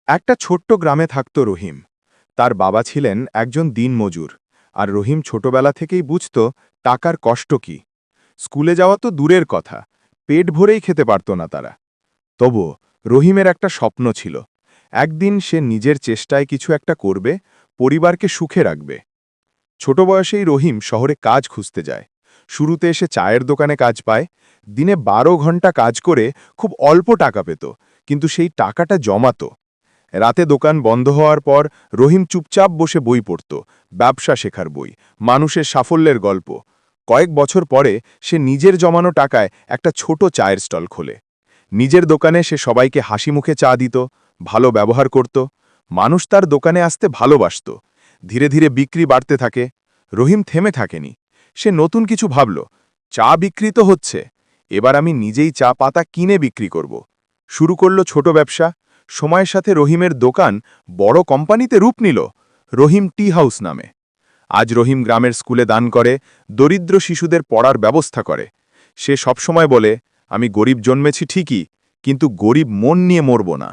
একটা ছোট্ট গ্রামে থাকত রহিম। তার বাবা ছিলেন একজন দিনমজুর, আর রহিম ছোটবেলা থেকেই বুঝত টাকার কষ্ট কি। স্কুলে যাওয়া তো দূরের কথা, পেট ভরেই খেতে পারত না তারা। তবুও রহিমের একটা স্বপ্ন ছিল, একদিন সে নিজের চেষ্টায় কিছু একটা করবে, পরিবারকে সুখে রাখবে। ছোট বয়সেই রহিম শহরে কাজ খুঁজতে যায়। শুরুতে এসে চায়ের দোকানে কাজ পায়। দিনে 12 ঘন্টা কাজ করে খুব অল্প টাকা পেত, কিন্তু সেই টাকাটা জমাত। রাতে দোকান বন্ধ হওয়ার পর রহিম চুপচাপ বসে বই পড়ত, ব্যবসা শেখার বই, মানুষের সাফল্যের গল্প। কয়েক বছর পরে সে নিজের জমানো টাকায় একটা ছোট চায়ের স্টল খোলে। নিজের দোকানে সে সবাইকে হাসি মুখে চা দিত, ভালো ব্যবহার করত। মানুষ তার দোকানে আসতে ভালোবাসত। ধীরে ধীরে বিক্রি বাড়তে থাকে। রহিম থেমে থাকেনি। সে নতুন কিছু ভাবল, চা বিক্রি তো হচ্ছে, এবার আমি নিজেই চা পাতা কিনে বিক্রি করব। শুরু করল ছোট ব্যবসা। সময়ের সাথে রহিমের দোকান বড় কোম্পানিতে রূপ নিল, রহিম টি হাউস নামে। আজ রহিম গ্রামের স্কুলে দান করে, দরিদ্র শিশুদের পড়ার ব্যবস্থা করে। সে সবসময় বলে, আমি গরিব জন্মেছি ঠিকই, কিন্তু গরিব মন নিয়ে মরব না।